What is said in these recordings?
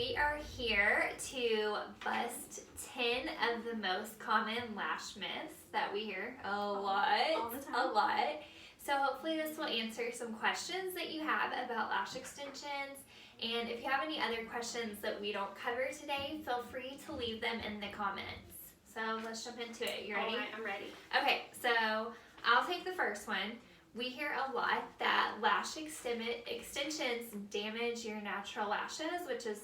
we are here to bust 10 of the most common lash myths that we hear all the time. So hopefully this will answer some questions that you have about lash extensions. And if you have any other questions that we don't cover today, feel free to leave them in the comments. So let's jump into it. You ready? All right, I'm ready. Okay, so I'll take the first one. We hear a lot that lash extensions damage your natural lashes, which is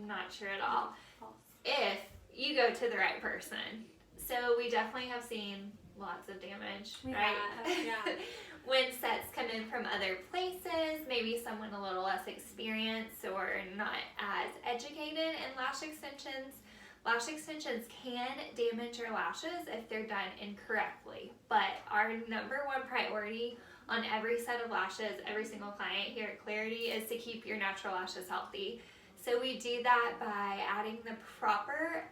not true at all. False. If you go to the right person. So we definitely have seen lots of damage, right? Yeah. When sets come in from other places, maybe someone a little less experienced or not as educated in lash extensions. Lash extensions can damage your lashes if they're done incorrectly, but our number one priority on every set of lashes, every single client here at Clarity, is to keep your natural lashes healthy. So we do that by adding the proper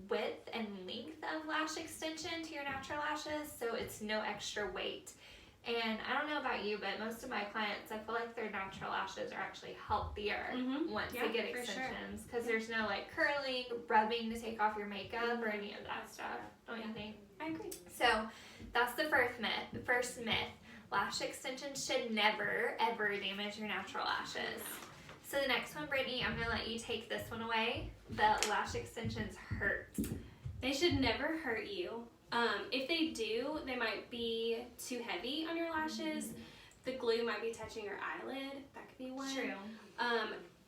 width and length of lash extension to your natural lashes, so it's no extra weight. And I don't know about you, but most of my clients, I feel like their natural lashes are actually healthier once they get extensions, because there's no like curling, rubbing to take off your makeup or any of that stuff. Don't you think? I agree. So that's the first myth. The first myth: lash extensions should never ever damage your natural lashes. So the next one, Brittany, I'm gonna let you take this one away. The lash extensions hurt. They should never hurt you. If they do, they might be too heavy on your lashes. The glue might be touching your eyelid. That could be one. True.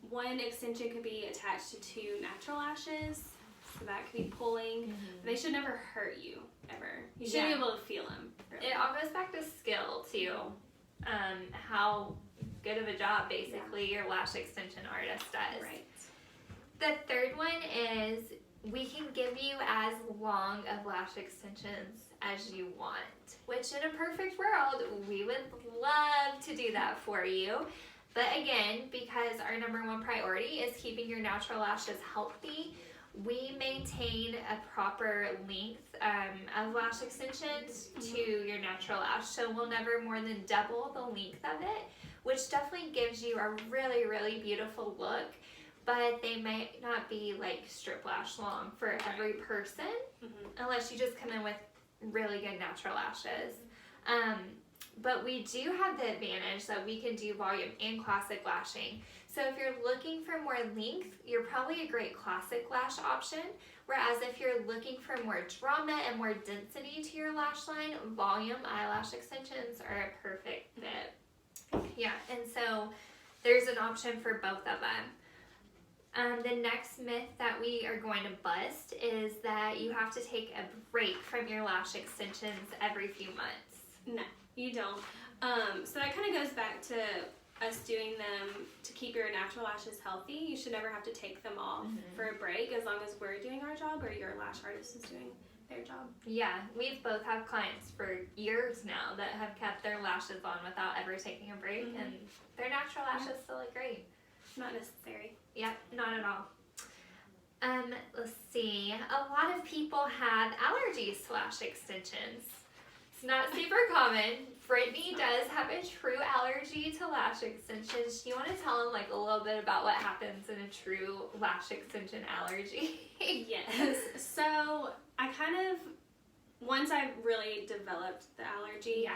One extension could be attached to two natural lashes, so that could be pulling. They should never hurt you, ever. You should be able to feel them. Really. It all goes back to skill, too. How good of a job, basically, your lash extension artist does. Right. The third one is we can give you as long of lash extensions as you want, which in a perfect world, we would love to do that for you. But again, because our number one priority is keeping your natural lashes healthy, we maintain a proper length of lash extensions to your natural lash. So we'll never more than double the length of it, which definitely gives you a really, really beautiful look. But they might not be like strip lash long for every person, unless you just come in with really good natural lashes. But we do have the advantage that we can do volume and classic lashing. So if you're looking for more length, you're probably a great classic lash option. Whereas if you're looking for more drama and more density to your lash line, volume eyelash extensions are a perfect fit. Yeah, and so there's an option for both of them. The next myth that we are going to bust is that you have to take a break from your lash extensions every few months. No, you don't. So that kind of goes back to us doing them to keep your natural lashes healthy. You should never have to take them off for a break, as long as we're doing our job or your lash artist is doing their job. Yeah, we've both had clients for years now that have kept their lashes on without ever taking a break, and their natural lashes still look great. Not necessary. Yep, not at all. Let's see. A lot of people have allergies to lash extensions. It's not super common. Brittany does have a true allergy to lash extensions. Do you want to tell them like a little bit about what happens in a true lash extension allergy? Yes. So I kind of, once I really developed the allergy,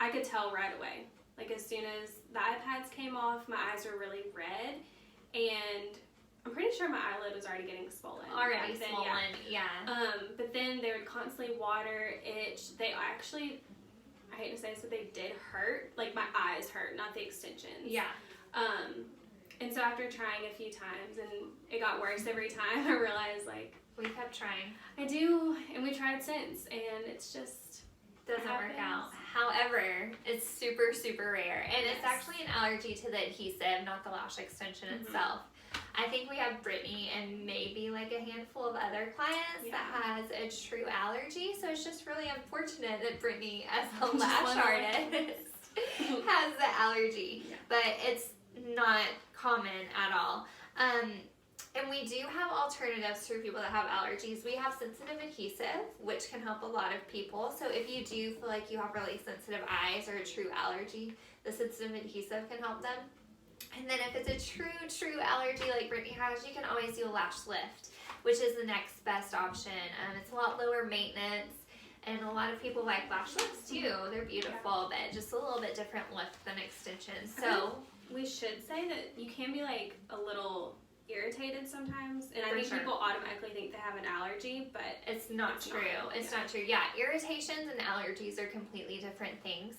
I could tell right away. Like as soon as the eye pads came off, my eyes were really red, and I'm pretty sure my eyelid was already getting swollen. Already swollen, yeah. But then they would constantly water, itch. They actually, I hate to say this, but they did hurt. Like my eyes hurt, not the extensions. Yeah. And so after trying a few times, and it got worse every time, I realized like we kept trying. I do, and we tried since, and it's just doesn't work out. However, it's super, super rare, and it's actually an allergy to the adhesive, not the lash extension itself. I think we have Brittany and maybe like a handful of other clients that has a true allergy, so it's just really unfortunate that Brittany, as a lash artist, has the allergy, but it's not common at all. And we do have alternatives for people that have allergies. We have sensitive adhesive, which can help a lot of people. So if you do feel like you have really sensitive eyes or a true allergy, the sensitive adhesive can help them. And then if it's a true allergy like Brittany has, you can always do a lash lift, which is the next best option. It's a lot lower maintenance, and a lot of people like lash lifts too. They're beautiful, but just a little bit different lift than extensions. So we should say that you can be like a little irritated sometimes, and I think sure. people automatically think they have an allergy, but it's not true. It's not true. Yeah, irritations and allergies are completely different things.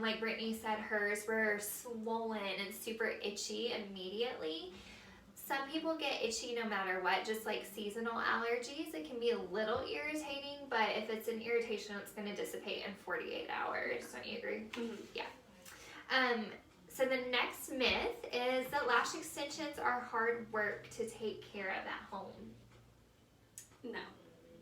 Like Brittany said, hers were swollen and super itchy immediately. Some people get itchy no matter what, just like seasonal allergies. It can be a little irritating, but if it's an irritation, it's going to dissipate in 48 hours. Don't you agree? Mm-hmm. Yeah. So the next myth is that lash extensions are hard work to take care of at home. No.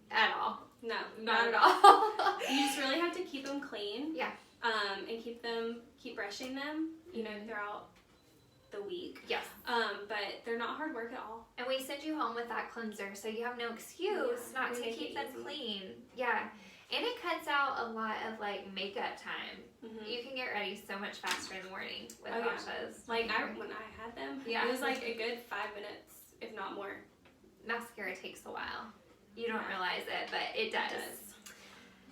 At all. No, not at all. You just really have to keep them clean. Yeah. And keep brushing them, throughout the week. Yes. But they're not hard work at all. And we send you home with that cleanser, so you have no excuse not to keep them clean. Yeah. And it cuts out a lot of like makeup time. Mm-hmm. You can get ready so much faster in the morning with lashes. Like when I had them, it was like a good 5 minutes, if not more. Mascara takes a while. You don't realize it, but it does.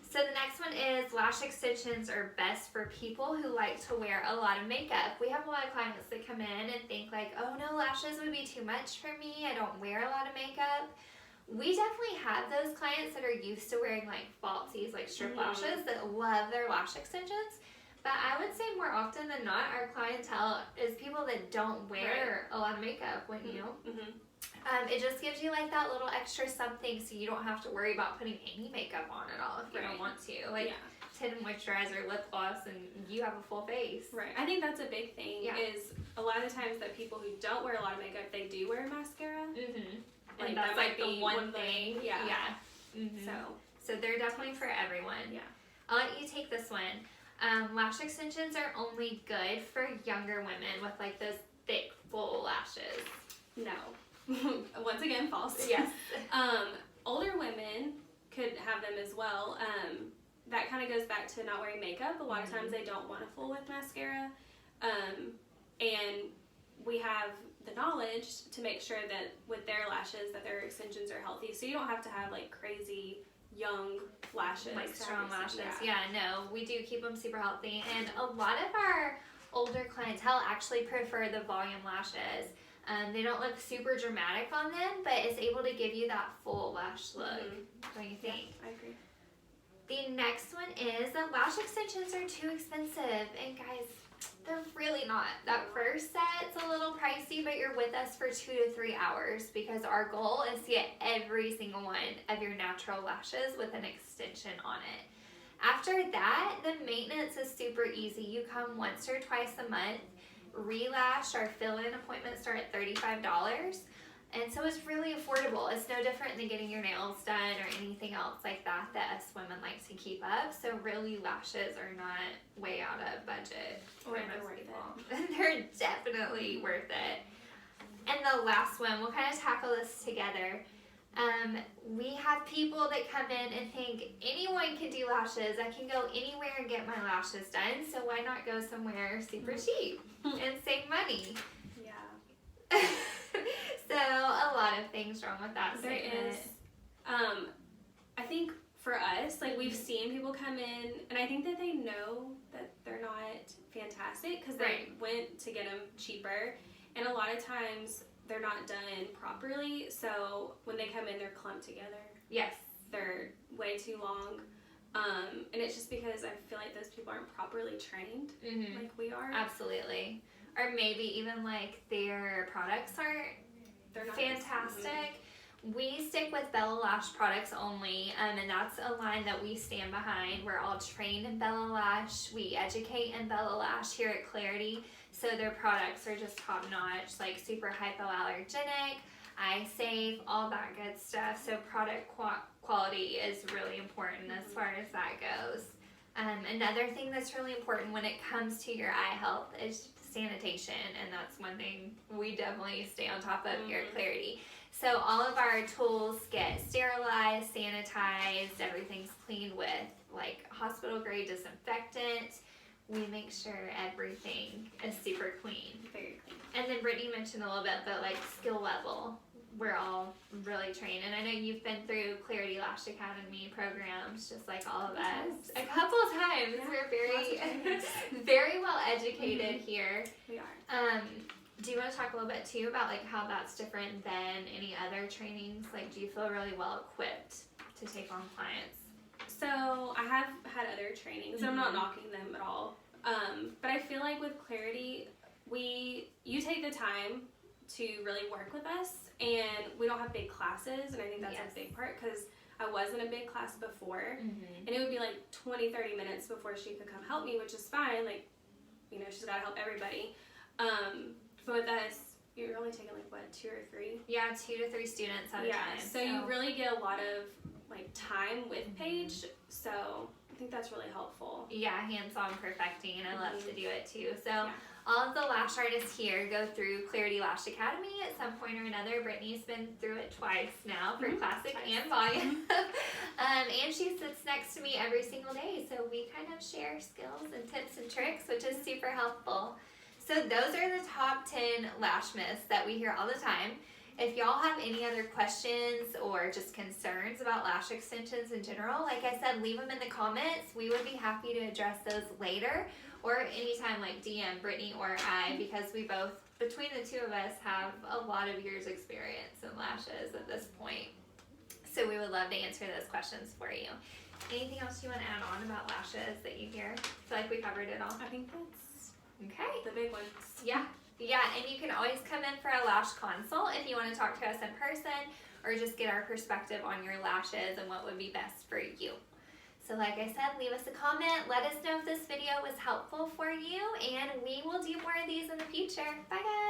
So the next one is lash extensions are best for people who like to wear a lot of makeup. We have a lot of clients that come in and think like, oh no, lashes would be too much for me. I don't wear a lot of makeup. We definitely have those clients that are used to wearing like falsies, like strip lashes, that love their lash extensions. But I would say more often than not, our clientele is people that don't wear a lot of makeup, wouldn't you? Mm-hmm. It just gives you like that little extra something, so you don't have to worry about putting any makeup on at all if you don't want to. Like tinted moisturizer, lip gloss, and you have a full face. Right. I think that's a big thing. Is a lot of times that people who don't wear a lot of makeup, they do wear mascara. Mm-hmm. Like, and that's that like might the be one thing. Yeah. Mm-hmm. So they're definitely for everyone. Yeah. I'll let you take this one. Lash extensions are only good for younger women with like those thick, full lashes. No. Once again, false. Yes. Older women could have them as well. That kind of goes back to not wearing makeup. A lot of times they don't want to fool with mascara. And we have the knowledge to make sure that with their lashes that their extensions are healthy. So you don't have to have like crazy young lashes. Like strong lashes. Yeah, no. We do keep them super healthy. And a lot of our older clientele actually prefer the volume lashes. They don't look super dramatic on them, but it's able to give you that full lash look. Don't you think? Yeah, I agree. The next one is that lash extensions are too expensive. And guys, they're really not. That first set's a little pricey, but you're with us for 2 to 3 hours because our goal is to get every single one of your natural lashes with an extension on it. After that, the maintenance is super easy. You come once or twice a month. Relash, our fill-in appointments start at $35, and so it's really affordable. It's no different than getting your nails done or anything else like that us women like to keep up. So really, lashes are not way out of budget for most people. They're definitely worth it. And the last one, we'll kind of tackle this together. We have people that come in and think anyone can do lashes. I can go anywhere and get my lashes done, so why not go somewhere super cheap and save money? Yeah. So a lot of things wrong with that statement. There is. I think for us, like we've seen people come in, and I think that they know that they're not fantastic because they went to get them cheaper, and a lot of times they're not done properly, so when they come in, they're clumped together. Yes. They're way too long. And it's just because I feel like those people aren't properly trained like we are. Absolutely. Or maybe even like their products they're not fantastic. We stick with Bella Lash products only, and that's a line that we stand behind. We're all trained in Bella Lash. We educate in Bella Lash here at Clarity. So their products are just top notch, like super hypoallergenic, eye safe, all that good stuff. So product quality is really important as far as that goes. Another thing that's really important when it comes to your eye health is sanitation, and that's one thing we definitely stay on top of here at Clarity. So all of our tools get sterilized, sanitized, everything's cleaned with like hospital grade disinfectant. we make sure everything is super clean. Very clean. And then Brittany mentioned a little bit, but like skill level, we're all really trained. And I know you've been through Clarity Lash Academy programs, just like all of us. A couple of times. Yeah, We're very, times. very well educated here. We are. Do you want to talk a little bit too about like how that's different than any other trainings? Like, do you feel really well equipped to take on clients? So I have had other trainings. I'm not knocking them at all. But I feel like with Clarity, you take the time to really work with us, and we don't have big classes, and I think that's a big part because I was in a big class before, and it would be like 20-30 minutes before she could come help me, which is fine. Like, you know, she's got to help everybody. But with us, you're only taking like what, 2 or 3? Yeah, 2 to 3 students at a time. So you really get a lot of like time with Paige. So I think that's really helpful. Yeah, hands-on perfecting, and I love to do it too. So all of the lash artists here go through Clarity Lash Academy at some point or another. Brittany's been through it twice now for classic and volume. And she sits next to me every single day. So we kind of share skills and tips and tricks, which is super helpful. So those are the top 10 lash myths that we hear all the time. If y'all have any other questions or just concerns about lash extensions in general, like I said, leave them in the comments. We would be happy to address those later, or anytime like DM Brittany or I, because we both, between the two of us, have a lot of years experience in lashes at this point. So we would love to answer those questions for you. Anything else you want to add on about lashes that you hear? I feel like we covered it all. I think that's the big ones. Yeah, and you can always come in for a lash consult if you want to talk to us in person or just get our perspective on your lashes and what would be best for you. So like I said, leave us a comment. Let us know if this video was helpful for you, and we will do more of these in the future. Bye guys!